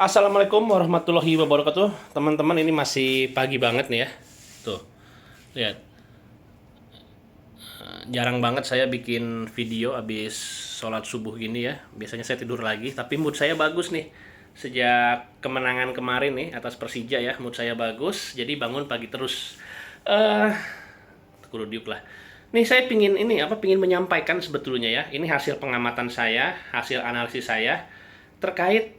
Assalamualaikum warahmatullahi wabarakatuh. Teman-teman, ini masih pagi banget nih ya. Tuh, lihat. Jarang banget saya bikin video abis sholat subuh gini ya. Biasanya saya tidur lagi, tapi mood saya bagus nih. Sejak kemenangan kemarin nih atas Persija ya, mood saya bagus. Jadi bangun pagi terus. Eh, kudu diuk lah. Nih saya pingin menyampaikan sebetulnya ya. Ini hasil pengamatan saya, hasil analisis saya terkait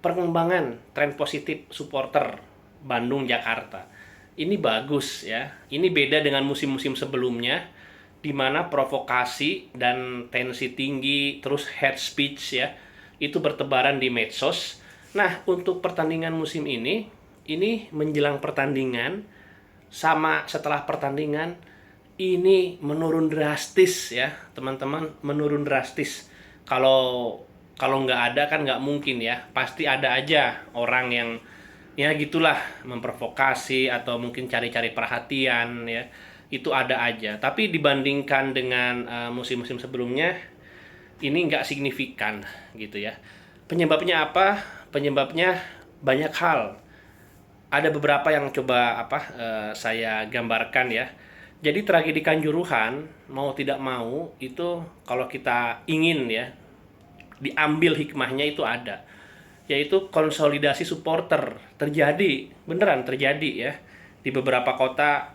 perkembangan tren positif supporter Bandung Jakarta. Ini bagus ya. Ini beda dengan musim-musim sebelumnya di mana provokasi dan tensi tinggi terus head speech ya itu bertebaran di medsos. Nah, untuk pertandingan musim ini menjelang pertandingan sama setelah pertandingan ini menurun drastis ya teman-teman, menurun drastis. Kalau nggak ada kan nggak mungkin ya, pasti ada aja orang yang ya gitulah memprovokasi atau mungkin cari-cari perhatian ya, itu ada aja. Tapi dibandingkan dengan musim-musim sebelumnya ini nggak signifikan gitu ya. Penyebabnya apa? Penyebabnya banyak hal. Ada beberapa yang coba saya gambarkan ya. Jadi tragedi Kanjuruhan mau tidak mau itu kalau kita ingin ya diambil hikmahnya itu ada, yaitu konsolidasi supporter terjadi, beneran terjadi ya di beberapa kota.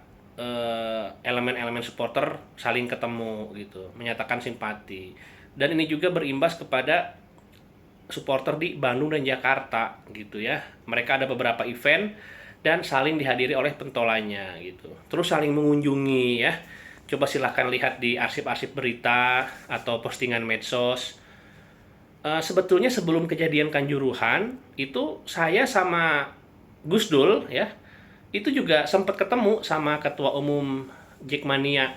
Elemen-elemen supporter saling ketemu gitu, menyatakan simpati, dan ini juga berimbas kepada supporter di Bandung dan Jakarta gitu ya. Mereka ada beberapa event dan saling dihadiri oleh pentolannya gitu, terus saling mengunjungi ya. Coba silahkan lihat di arsip-arsip berita atau postingan medsos. Sebetulnya sebelum kejadian Kanjuruhan itu saya sama Gus Dul ya itu juga sempat ketemu sama ketua umum Jackmania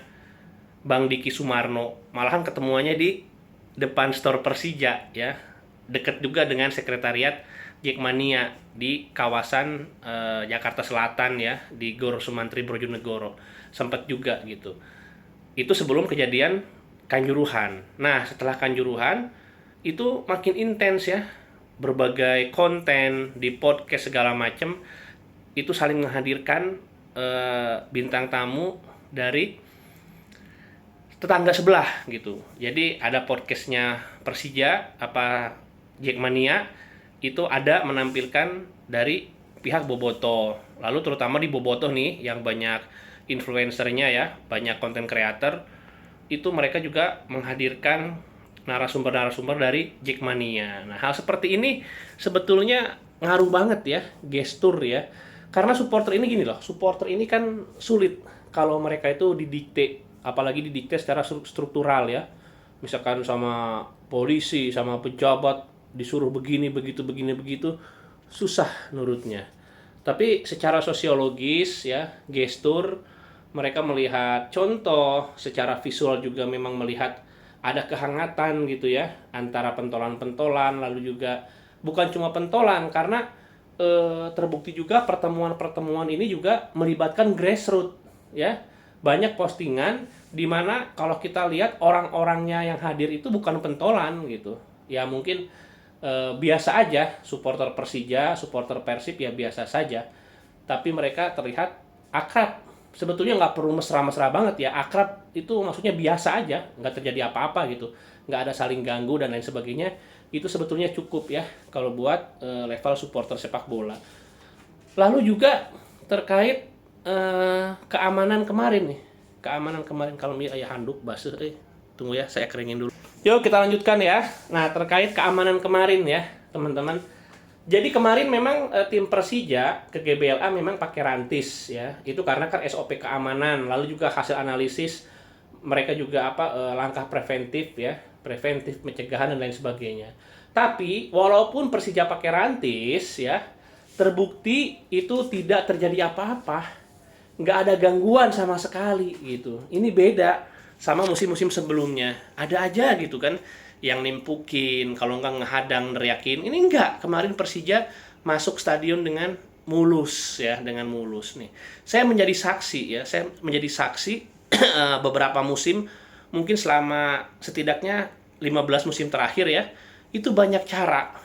Bang Diki Sumarno, malahan ketemuannya di depan store Persija ya, deket juga dengan sekretariat Jackmania di kawasan Jakarta Selatan ya, di Gor Sumantri Brojonegoro sempat juga gitu. Itu sebelum kejadian Kanjuruhan. Nah, setelah Kanjuruhan itu makin intens ya, berbagai konten di podcast segala macam itu saling menghadirkan bintang tamu dari tetangga sebelah gitu. Jadi ada podcastnya Persija Jackmania itu ada menampilkan dari pihak Bobotoh. Lalu terutama di Bobotoh nih yang banyak influencernya ya, banyak konten creator, itu mereka juga menghadirkan narasumber-narasumber dari Jackmania. Nah, hal seperti ini sebetulnya ngaruh banget ya, gestur ya. Karena supporter ini gini loh, supporter ini kan sulit kalau mereka itu didikte, apalagi didikte secara struktural ya. Misalkan sama polisi, sama pejabat disuruh begini, begitu, susah nurutnya. Tapi secara sosiologis ya, gestur mereka melihat contoh, secara visual juga memang melihat ada kehangatan gitu ya antara pentolan-pentolan, lalu juga bukan cuma pentolan karena terbukti juga pertemuan-pertemuan ini juga melibatkan grassroots ya. Banyak postingan di mana kalau kita lihat orang-orangnya yang hadir itu bukan pentolan gitu. Ya mungkin biasa aja, supporter Persija, supporter Persib ya biasa saja. Tapi mereka terlihat akrab. Sebetulnya nggak perlu mesra-mesra banget ya, akrab itu maksudnya biasa aja, nggak terjadi apa-apa gitu, nggak ada saling ganggu dan lain sebagainya. Itu sebetulnya cukup ya kalau buat level supporter sepak bola. Lalu juga terkait keamanan kemarin nih, keamanan kemarin, kalau ya handuk basuh tunggu ya saya keringin dulu. Yuk kita lanjutkan ya. Nah, terkait keamanan kemarin ya teman-teman. Jadi kemarin memang tim Persija ke GBLA memang pakai rantis ya. Itu karena kan SOP keamanan, lalu juga hasil analisis mereka juga langkah preventif ya, preventif pencegahan dan lain sebagainya. Tapi walaupun Persija pakai rantis ya, terbukti itu tidak terjadi apa-apa. Nggak ada gangguan sama sekali gitu. Ini beda sama musim-musim sebelumnya. Ada aja gitu kan yang nimpukin, kalau nggak ngehadang, neriakin. Ini enggak, kemarin Persija masuk stadion dengan mulus ya, dengan mulus nih. Saya menjadi saksi beberapa musim, mungkin selama setidaknya 15 musim terakhir ya, itu banyak cara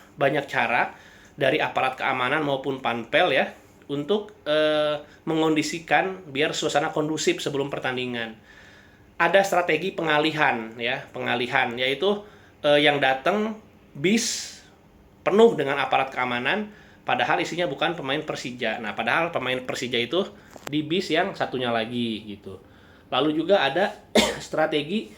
dari aparat keamanan maupun panpel ya untuk mengondisikan biar suasana kondusif sebelum pertandingan. Ada strategi pengalihan ya, yaitu yang datang bis penuh dengan aparat keamanan, padahal isinya bukan pemain Persija. Nah, padahal pemain Persija itu di bis yang satunya lagi gitu. Lalu juga ada strategi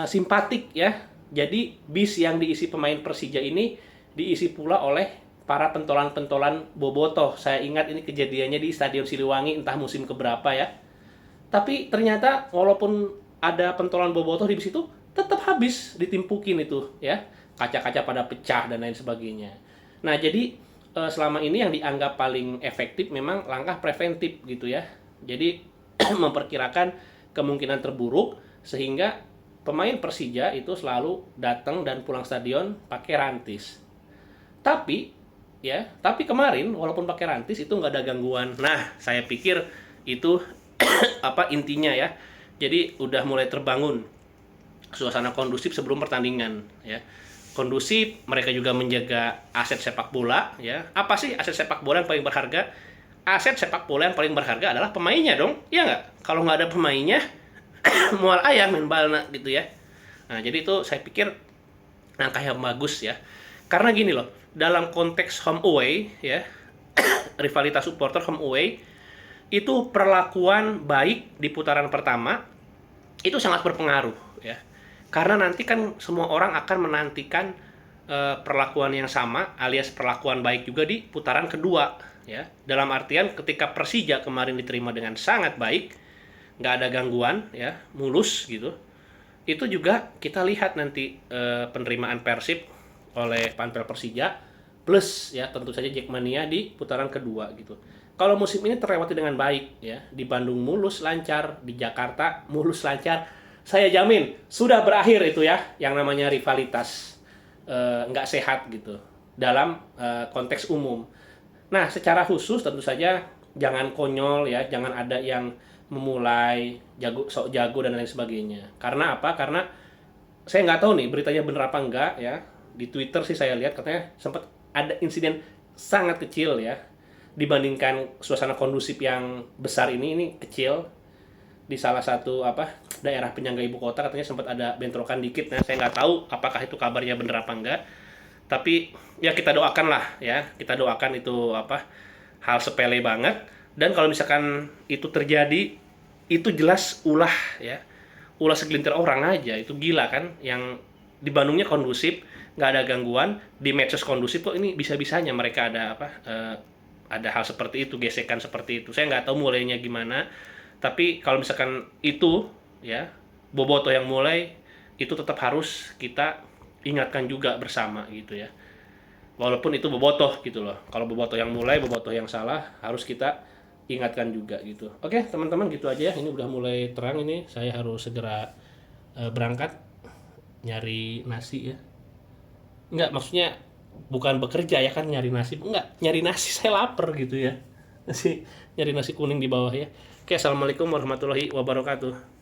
simpatik ya. Jadi bis yang diisi pemain Persija ini diisi pula oleh para pentolan-pentolan bobotoh. Saya ingat ini kejadiannya di Stadion Siliwangi entah musim keberapa ya. Tapi ternyata walaupun ada pentolan bobotoh di bis itu tetap habis ditimpukin itu ya. Kaca-kaca pada pecah dan lain sebagainya. Nah, jadi selama ini yang dianggap paling efektif memang langkah preventif gitu ya. Jadi memperkirakan kemungkinan terburuk sehingga pemain Persija itu selalu datang dan pulang stadion pakai rantis. Tapi kemarin walaupun pakai rantis itu nggak ada gangguan. Nah, saya pikir itu apa intinya ya. Jadi udah mulai terbangun suasana kondusif sebelum pertandingan ya. Kondusif, mereka juga menjaga aset sepak bola ya. Apa sih aset sepak bola yang paling berharga? Aset sepak bola yang paling berharga adalah pemainnya dong, iya nggak? Kalau nggak ada pemainnya, mual ayam main balna gitu ya. Nah, jadi itu saya pikir langkah yang bagus ya. Karena gini loh, dalam konteks home away ya, rivalitas supporter home away, itu perlakuan baik di putaran pertama itu sangat berpengaruh ya. Karena nanti kan semua orang akan menantikan perlakuan yang sama alias perlakuan baik juga di putaran kedua ya. Dalam artian ketika Persija kemarin diterima dengan sangat baik, nggak ada gangguan ya, mulus gitu. Itu juga kita lihat nanti penerimaan Persib oleh panpel Persija plus ya tentu saja Jackmania di putaran kedua gitu. Kalau musim ini terlewati dengan baik ya, di Bandung mulus lancar, di Jakarta mulus lancar. Saya jamin sudah berakhir itu ya yang namanya rivalitas nggak sehat gitu dalam konteks umum. Nah, secara khusus tentu saja jangan konyol ya, jangan ada yang memulai sok jago dan lain sebagainya. Karena apa? Karena saya nggak tahu nih beritanya bener apa enggak ya. Di Twitter sih saya lihat katanya sempat ada insiden sangat kecil ya dibandingkan suasana kondusif yang besar ini kecil. Di salah satu daerah penyangga ibu kota katanya sempat ada bentrokan dikit. Nah, saya nggak tahu apakah itu kabarnya bener apa enggak, tapi ya kita doakan lah ya, kita doakan itu hal sepele banget. Dan kalau misalkan itu terjadi, itu jelas ulah segelintir orang aja. Itu gila kan, yang di Bandungnya kondusif, nggak ada gangguan, di medsos kondusif kok ini bisa-bisanya mereka ada ada hal seperti itu, gesekan seperti itu. Saya nggak tahu mulainya gimana. Tapi kalau misalkan itu ya bobotoh yang mulai, itu tetap harus kita ingatkan juga bersama gitu ya. Walaupun itu bobotoh gitu loh. Kalau bobotoh yang mulai, bobotoh yang salah harus kita ingatkan juga gitu. Oke, teman-teman gitu aja ya. Ini udah mulai terang ini. Saya harus segera berangkat nyari nasi ya. Enggak, maksudnya bukan bekerja ya kan nyari nasi. Enggak, nyari nasi saya lapar gitu ya. Nyari nasi kuning di bawah ya. Oke, assalamualaikum warahmatullahi wabarakatuh.